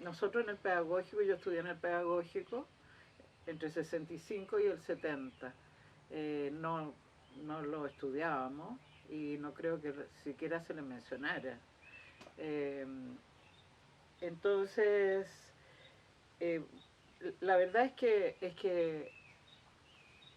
nosotros en el pedagógico, yo estudié en el pedagógico entre el 65 y el 70. No, no lo estudiábamos y no creo que siquiera se le mencionara. Eh, entonces, eh, la verdad es que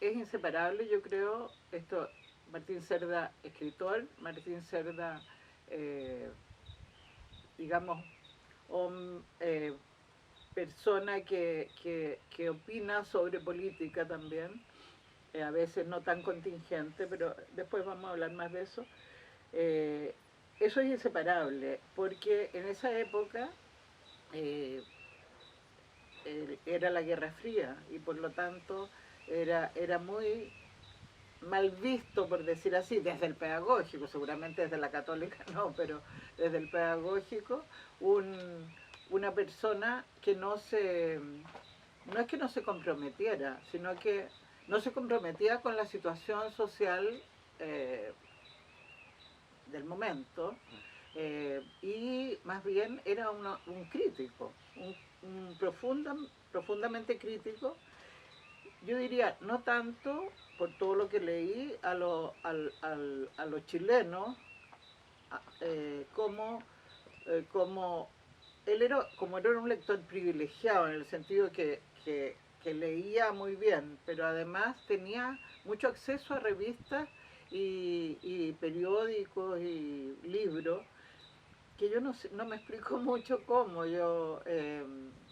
es inseparable, yo creo, esto, Martín Cerda, escritor, Martín Cerda, eh, digamos, persona que opina sobre política también, a veces no tan contingente, pero después vamos a hablar más de eso. Eh, Eso es inseparable, porque en esa época eh, era la Guerra Fría y por lo tanto era muy mal visto, por decir así, desde el pedagógico, seguramente desde la católica no, pero desde el pedagógico, un, una persona que no es que no se comprometiera, sino que no se comprometía con la situación social eh, del momento, y más bien era un crítico, profundamente crítico. Yo diría, no tanto por todo lo que leí a los chilenos, como, como él era, como era un lector privilegiado en el sentido que leía muy bien, pero además tenía mucho acceso a revistas y periódicos y libros, que yo no, no me explico mucho cómo.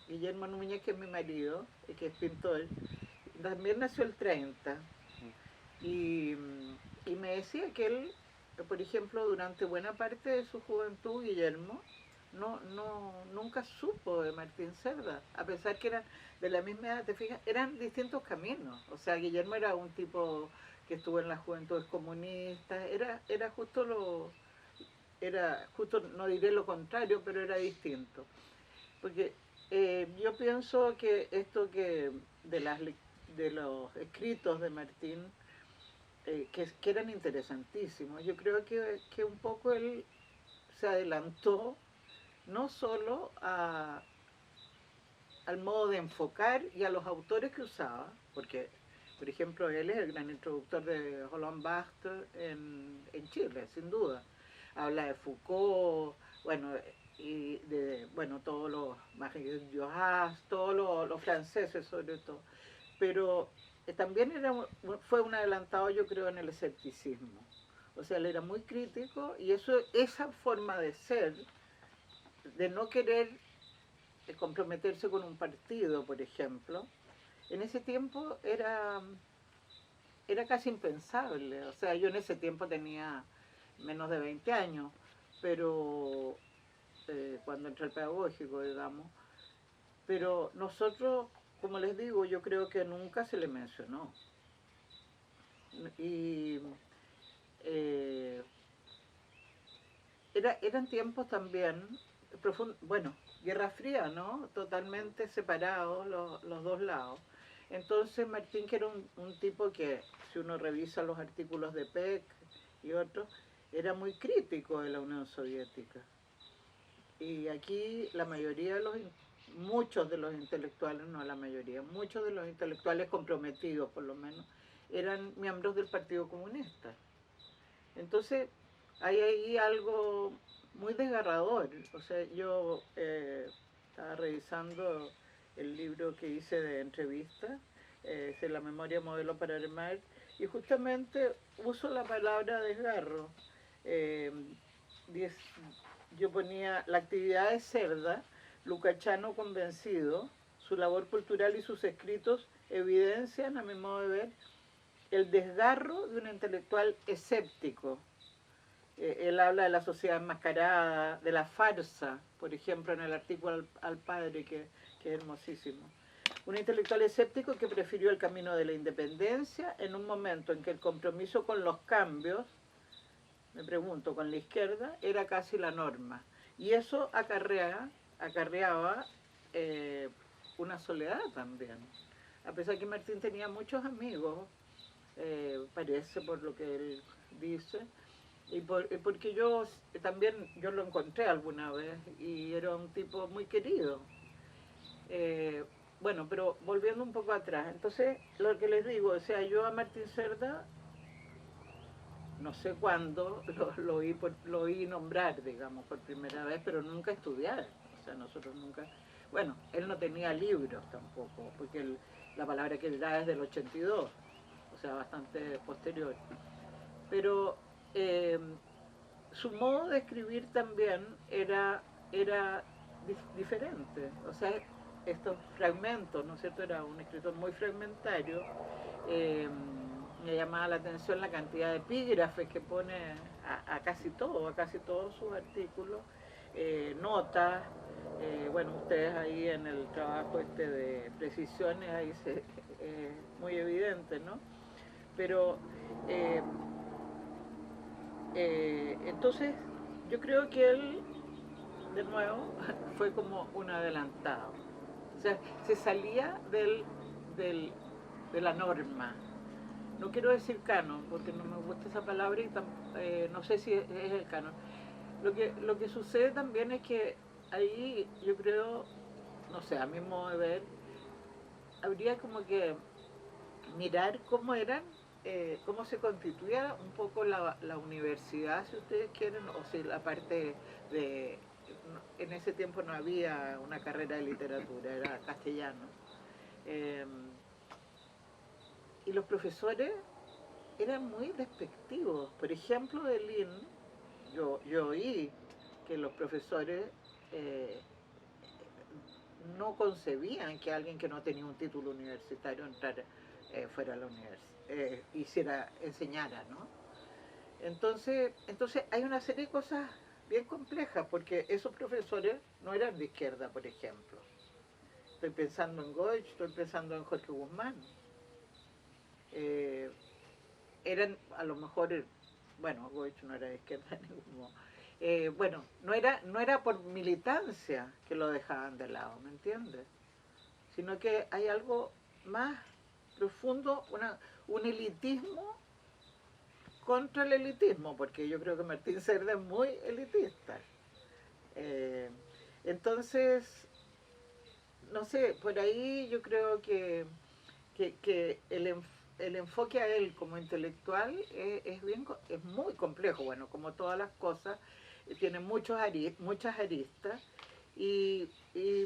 Guillermo Núñez, que es mi marido, que es pintor, también nació el 30 y, y me decía que él, por ejemplo, durante buena parte de su juventud, Guillermo, nunca supo de Martín Cerda, a pesar que eran de la misma edad, te fijas, eran distintos caminos. O sea, Guillermo era un tipo que estuvo en las juventudes comunistas, era justo, no diré lo contrario, pero era distinto. Porque yo pienso que esto que de los escritos de Martín, que eran interesantísimos, yo creo que un poco él se adelantó no solo al modo de enfocar y a los autores que usaba, porque, por ejemplo, él es el gran introductor de Roland Barthes en Chile, sin duda. Habla de Foucault, bueno, y de, bueno, todos los Marie Duras, todos los franceses sobre todo. Pero también fue un adelantado, yo creo, en el escepticismo. O sea, él era muy crítico y esa forma de ser, de no querer comprometerse con un partido, por ejemplo, en ese tiempo era casi impensable. O sea, yo en ese tiempo tenía menos de 20 años, pero cuando entré al pedagógico, digamos. Pero nosotros, como les digo, yo creo que nunca se le mencionó. Y eh, eran tiempos también, bueno, Guerra Fría, ¿no? Totalmente separados los dos lados. Entonces Martín, que era un tipo que, si uno revisa los artículos de Peck y otros, era muy crítico de la Unión Soviética. Y aquí la mayoría de muchos de los intelectuales, no la mayoría, muchos de los intelectuales comprometidos por lo menos, eran miembros del Partido Comunista. Entonces, hay ahí algo muy desgarrador. O sea, yo estaba revisando el libro que hice de entrevistas, es La memoria modelo para armar, y justamente uso la palabra desgarro. Eh, yo ponía la actividad de Cerda, lucachano convencido, su labor cultural y sus escritos evidencian, a mi modo de ver, el desgarro de un intelectual escéptico. Él habla de la sociedad enmascarada, de la farsa, por ejemplo, en el artículo al padre, que es hermosísimo. Un intelectual escéptico que prefirió el camino de la independencia en un momento en que el compromiso con los cambios, me pregunto, con la izquierda, era casi la norma. Y eso acarreaba eh, una soledad también. A pesar que Martín tenía muchos amigos, parece por lo que él dice, Porque yo también yo lo encontré alguna vez y era un tipo muy querido. Eh, bueno, pero volviendo un poco atrás, entonces lo que les digo, o sea, yo a Martín Cerda, no sé cuándo, lo oí nombrar, digamos, por primera vez, pero nunca estudiar. O sea, nosotros nunca... Bueno, él no tenía libros tampoco, porque la palabra que él da es del 82, o sea, bastante posterior. Pero eh, su modo de escribir también era diferente. O sea, estos fragmentos, ¿no es cierto? Era un escritor muy fragmentario. Eh, Me llamaba la atención la cantidad de epígrafes que pone a casi todo, a casi todos sus artículos, notas. Bueno, ustedes ahí en el trabajo este de precisiones, ahí muy evidente, ¿no? Pero eh, entonces, yo creo que él, de nuevo, fue como un adelantado. O sea, se salía del, de la norma. No quiero decir canon, porque no me gusta esa palabra y no sé si es el canon. Lo que sucede también es que ahí yo creo, no sé, a mi modo de ver, habría como que mirar cómo eran, cómo se constituía un poco la universidad, si ustedes quieren, o si la parte de... En ese tiempo no había una carrera de literatura, era castellano. Eh, y los profesores eran muy despectivos. Por ejemplo, de Lynn, yo oí que los profesores eh, no concebían que alguien que no tenía un título universitario entrara, fuera a la universidad, enseñara, ¿no? Entonces hay una serie de cosas bien complejas, porque esos profesores no eran de izquierda, por ejemplo. Estoy pensando en Goich, estoy pensando en Jorge Guzmán. Eh, Eran a lo mejor, bueno, Goich no era de izquierda en ningún modo. Bueno, no era por militancia que lo dejaban de lado, ¿me entiendes? Sino que hay algo más profundo, un elitismo contra el elitismo, porque yo creo que Martín Cerda es muy elitista. Eh, entonces, no sé, por ahí yo creo que el enfoque a él como intelectual es muy complejo, bueno, como todas las cosas, tiene muchas aristas,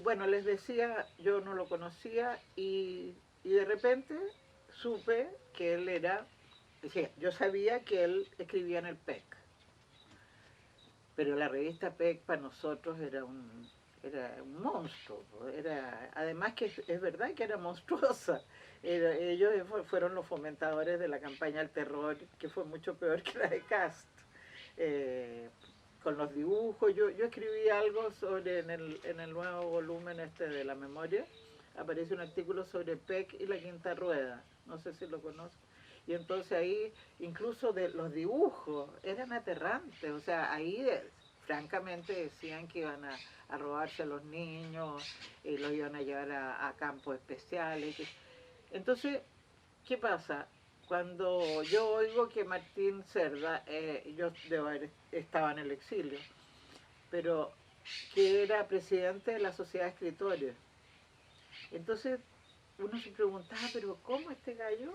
bueno, les decía, yo no lo conocía y de repente supe que él era, decía, yo sabía que él escribía en el PEC, pero la revista PEC para nosotros era un monstruo. Además que es verdad que era monstruosa. Ellos fueron los fomentadores de la campaña del terror, que fue mucho peor que la de Cast. Eh, con los dibujos, yo escribí algo sobre, en el nuevo volumen este de la memoria, aparece un artículo sobre PEC y la quinta rueda, no sé si lo conozco. Y entonces ahí, incluso de los dibujos, eran aterrantes, o sea, ahí francamente decían que iban a robarse a los niños, los iban a llevar a campos especiales. Entonces, ¿qué pasa? Cuando yo oigo que Martín Cerda, yo estaba en el exilio, pero que era presidente de la Sociedad de Escritores. Entonces uno se preguntaba, pero ¿cómo este gallo,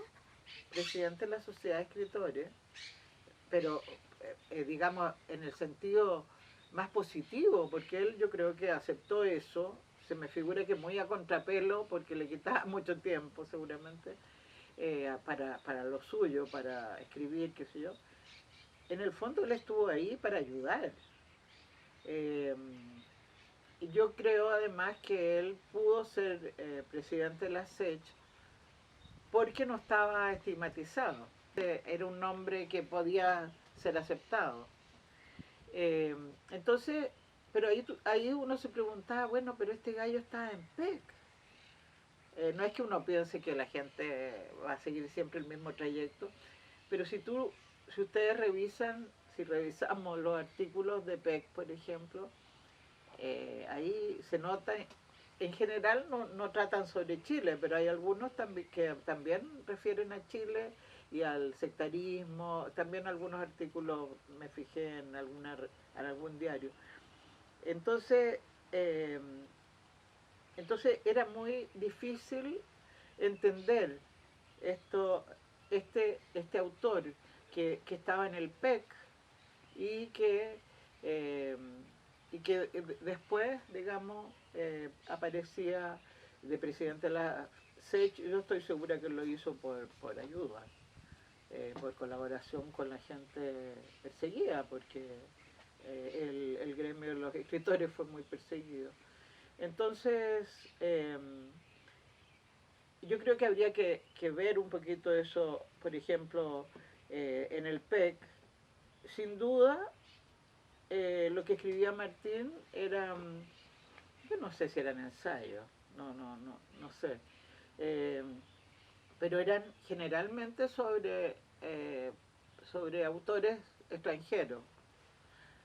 presidente de la Sociedad de Escritores, pero digamos en el sentido más positivo, porque él yo creo que aceptó eso, se me figura que muy a contrapelo, porque le quitaba mucho tiempo seguramente, para lo suyo, para escribir, qué sé yo. En el fondo él estuvo ahí para ayudar. Eh, y yo creo además que él pudo ser presidente de la SECH porque no estaba estigmatizado. Era un nombre que podía ser aceptado. Eh, entonces, pero ahí uno se preguntaba, bueno, pero este gallo está en PEC. No es que uno piense que la gente va a seguir siempre el mismo trayecto, pero si ustedes revisan, si revisamos los artículos de PEC, por ejemplo, ahí se nota, en general no tratan sobre Chile, pero hay algunos que también refieren a Chile y al sectarismo. También algunos artículos me fijé en algún diario. Entonces, eh, entonces era muy difícil entender esto, este autor que estaba en el PEC y eh, que después, digamos, aparecía de presidente de la SECH. Yo estoy segura que lo hizo por ayuda, por colaboración con la gente perseguida, porque el gremio de los escritores fue muy perseguido. Entonces, yo creo que habría que ver un poquito eso, por ejemplo, en el PEC. Sin duda, lo que escribía Martín eran, yo no sé si eran ensayos, no sé, eh, pero eran generalmente sobre autores extranjeros,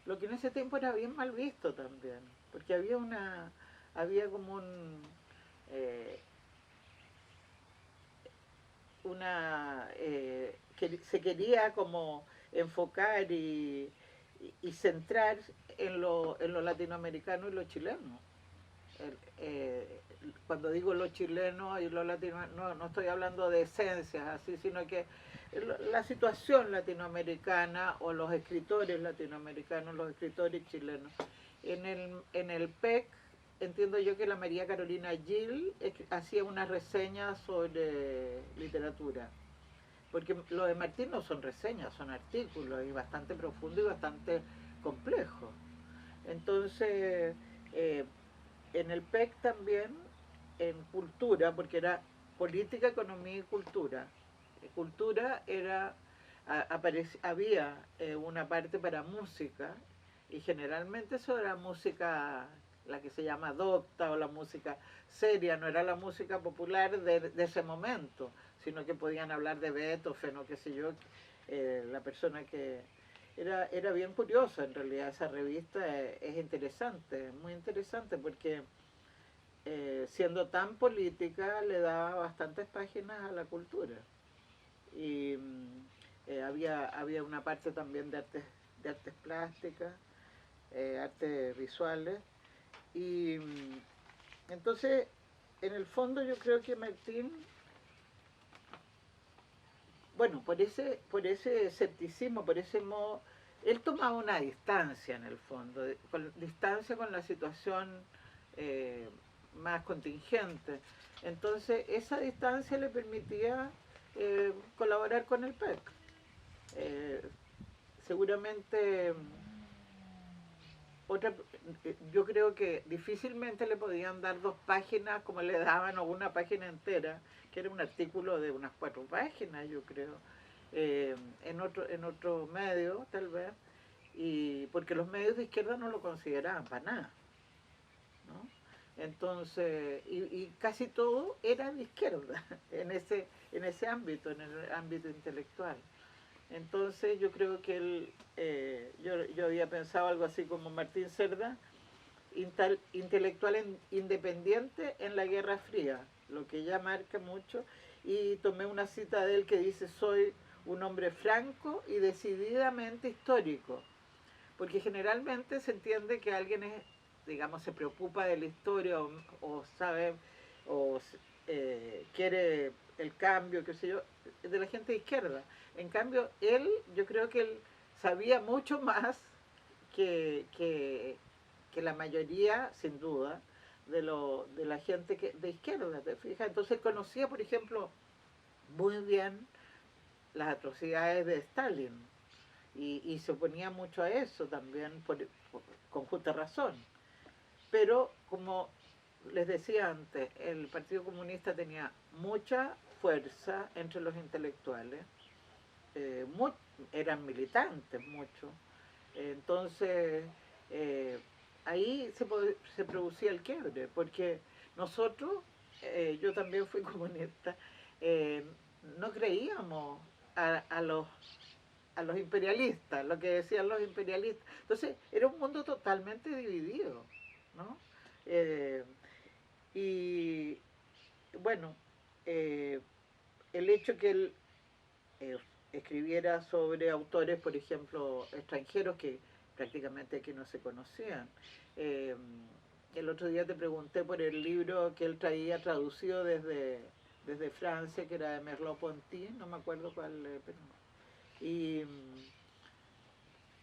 lo que en ese tiempo era bien mal visto también, porque había como eh, que se quería como enfocar y centrar en lo latinoamericano y lo chileno. Cuando digo lo chileno y lo latino, no estoy hablando de esencias así, sino que la situación latinoamericana o los escritores latinoamericanos, los escritores chilenos. En el PEC entiendo yo que la María Carolina Gil hacía una reseña sobre literatura, porque lo de Martín no son reseñas, son artículos y bastante profundo y bastante complejo. Entonces, eh, en el PEC también, en cultura, porque era política, economía y cultura. Cultura era, había una parte para música, y generalmente eso era música, la que se llama docta o la música seria, no era la música popular de ese momento, sino que podían hablar de Beethoven o qué sé yo, la persona que... Era bien curiosa en realidad esa revista, es interesante, muy interesante porque siendo tan política le daba bastantes páginas a la cultura. Y había una parte también de artes plásticas, artes visuales. Y entonces, en el fondo yo creo que Martín, bueno, por ese escepticismo, por ese modo, él tomaba una distancia en el fondo, distancia con la situación eh, más contingente. Entonces, esa distancia le permitía colaborar con el PEC. Eh, seguramente otra, yo creo que difícilmente le podían dar 2 páginas como le daban, o una página entera, que era un artículo de unas 4 páginas, yo creo, en otro medio, tal vez, y porque los medios de izquierda no lo consideraban para nada, ¿no? Entonces, y casi todo era de izquierda en ese ámbito, en el ámbito intelectual. Entonces yo creo que él, yo había pensado algo así como Martín Cerda, intelectual independiente en la Guerra Fría, lo que ya marca mucho, y tomé una cita de él que dice: soy un hombre franco y decididamente histórico, porque generalmente se entiende que alguien es, digamos, se preocupa de la historia o sabe o quiere el cambio, qué sé yo, de la gente de izquierda. En cambio, yo creo que él sabía mucho más que, que, que la mayoría, sin duda, de la gente de izquierda, ¿te fijas? Entonces él conocía, por ejemplo, muy bien las atrocidades de Stalin y se oponía mucho a eso también con justa razón. Pero como les decía antes, el Partido Comunista tenía mucha fuerza entre los intelectuales, eh, mu eran militantes muchos, entonces eh, ahí se producía el quiebre, porque nosotros, yo también fui comunista, eh, no creíamos a los imperialistas, lo que decían los imperialistas. Entonces era un mundo totalmente dividido, ¿no? Eh, y bueno, eh, el hecho que eh, escribiera sobre autores, por ejemplo, extranjeros que prácticamente aquí no se conocían. Eh, el otro día te pregunté por el libro que él traía traducido desde Francia, que era de Merleau-Ponty, no me acuerdo cuál, pero... Y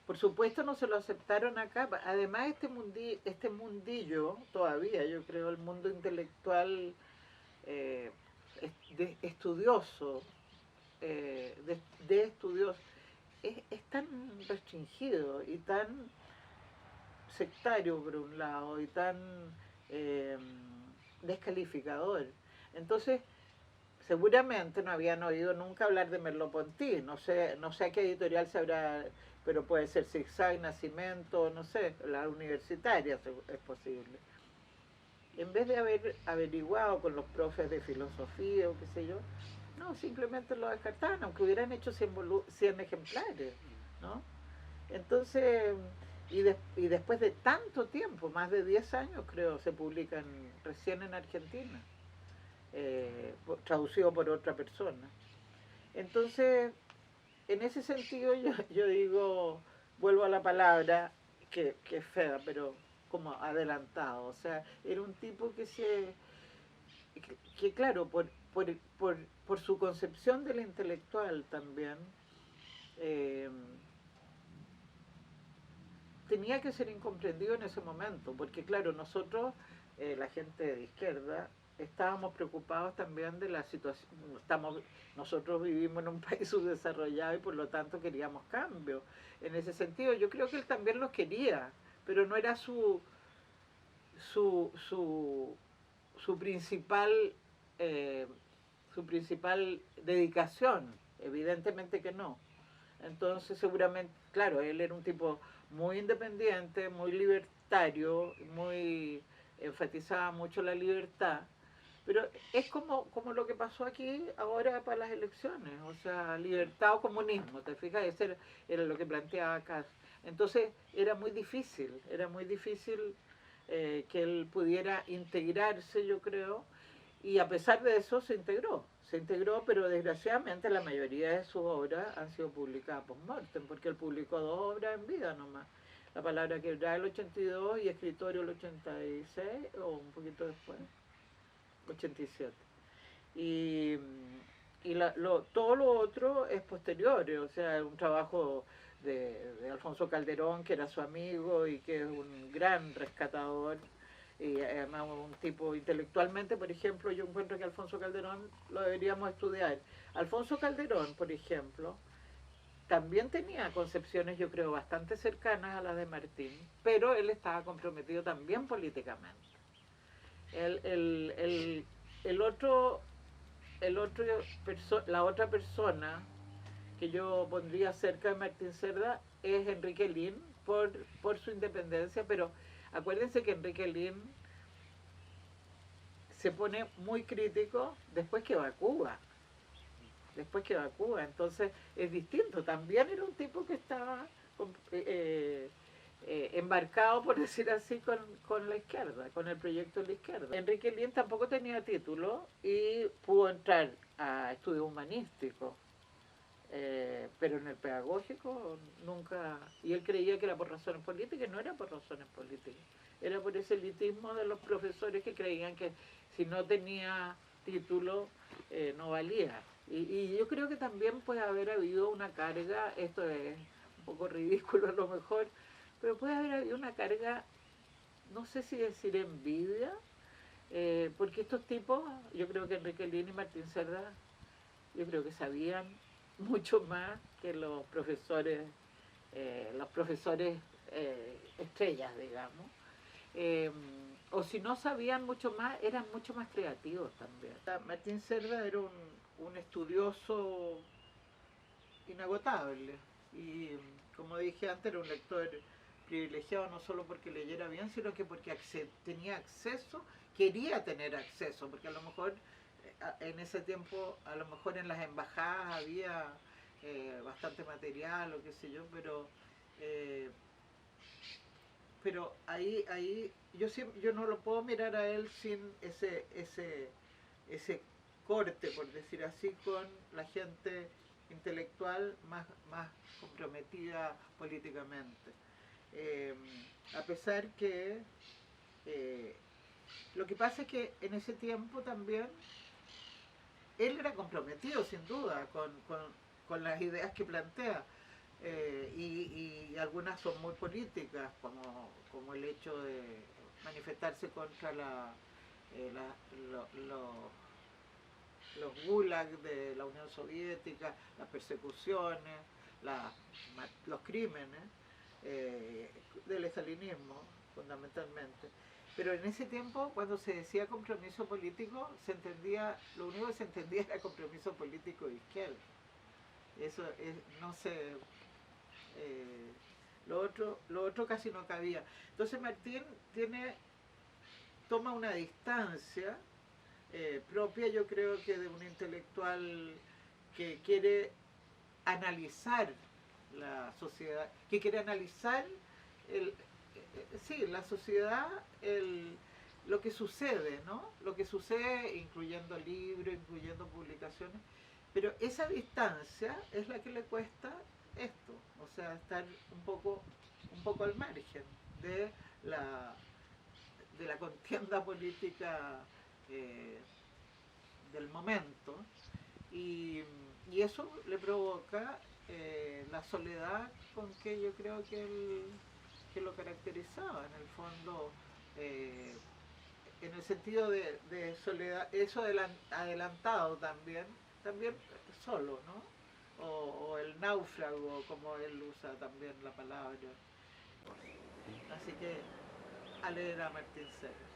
por supuesto no se lo aceptaron acá. Además este mundillo, todavía yo creo, el mundo intelectual eh, estudioso, de estudiosos, es tan restringido y tan sectario por un lado y tan eh, descalificador. Entonces, seguramente no habían oído nunca hablar de Merleau-Ponty, no sé a qué editorial se habrá, pero puede ser Zigzag, Nacimiento, no sé, la universitaria es posible. En vez de haber averiguado con los profes de filosofía o qué sé yo, no, simplemente lo descartaban, aunque hubieran hecho 100 ejemplares, ¿no? Entonces, y después de tanto tiempo, más de 10 años creo, se publican recién en Argentina, traducido por otra persona. Entonces, en ese sentido yo digo, vuelvo a la palabra, que es fea, pero como adelantado. O sea, era un tipo que claro, por su concepción del intelectual también, eh, tenía que ser incomprendido en ese momento, porque claro, nosotros, la gente de izquierda, estábamos preocupados también de la situación, nosotros vivimos en un país subdesarrollado y por lo tanto queríamos cambio. En ese sentido, yo creo que él también los quería, pero no era su, su, su principal eh, su principal dedicación, evidentemente que no. Entonces seguramente, claro, él era un tipo muy independiente, muy libertario, muy enfatizaba mucho la libertad, pero es como lo que pasó aquí ahora para las elecciones, o sea, libertad o comunismo, ¿te fijas? Ese era lo que planteaba acá. Entonces era muy difícil que él pudiera integrarse, yo creo, y a pesar de eso se integró, pero desgraciadamente la mayoría de sus obras han sido publicadas post-mortem, porque él publicó 2 obras en vida nomás. La palabra quebrada el 82 y Escritorio el 86, o un poquito después, 87. Y, todo lo otro es posterior, o sea, un trabajo de Alfonso Calderón, que era su amigo y que es un gran rescatador, y además un tipo intelectualmente, por ejemplo, yo encuentro que Alfonso Calderón lo deberíamos estudiar. Alfonso Calderón, por ejemplo, también tenía concepciones, yo creo, bastante cercanas a las de Martín, pero él estaba comprometido también políticamente. El, el, el, el otro, la otra persona que yo pondría cerca de Martín Cerda es Enrique Lin por su independencia, pero acuérdense que Enrique Lin se pone muy crítico después que va a Cuba. Después que va a Cuba. Entonces es distinto. También era un tipo que estaba embarcado, por decir así, con la izquierda, con el proyecto de la izquierda. Enrique Lien tampoco tenía título y pudo entrar a estudios humanísticos. Pero en el pedagógico nunca, y él creía que era por razones políticas, no era por razones políticas, era por ese elitismo de los profesores que creían que si no tenía título no valía. Y yo creo que también puede haber habido una carga, esto es un poco ridículo a lo mejor, pero puede haber habido una carga, no sé si decir envidia, porque estos tipos, yo creo que Enrique Lin y Martín Cerda, yo creo que sabían mucho más que los profesores estrellas, digamos. Eh, o si no sabían mucho más, eran mucho más creativos también. Martín Cerda era un estudioso inagotable y, como dije antes, era un lector privilegiado no solo porque leyera bien, sino que porque tenía acceso, quería tener acceso, porque a lo mejor en ese tiempo, a lo mejor en las embajadas había bastante material o qué sé yo, eh, pero ahí yo no lo puedo mirar a él sin ese corte, por decir así, con la gente intelectual más comprometida políticamente. A pesar que lo que pasa es que en ese tiempo también él era comprometido sin duda con las ideas que plantea. Y algunas son muy políticas, como el hecho de manifestarse contra eh, la- lo- lo- los gulags de la Unión Soviética, las persecuciones, los crímenes eh, del estalinismo, fundamentalmente. Pero en ese tiempo, cuando se decía compromiso político, se entendía, lo único que se entendía era compromiso político de izquierda. Eso no sé, eh, lo otro casi no cabía. Entonces Martín toma una distancia propia, yo creo que de un intelectual que quiere analizar la sociedad, que quiere analizar sí, la sociedad, lo que sucede, ¿no? Lo que sucede, incluyendo libros, incluyendo publicaciones, pero esa distancia es la que le cuesta esto, o sea, estar un poco al margen de la, de la contienda política eh, del momento y eso le provoca la soledad con que yo creo que lo caracterizaba en el fondo en el sentido de soledad, eso adelantado también solo, ¿no? O el náufrago, como él usa también la palabra. Así que a leer a Martín Seger.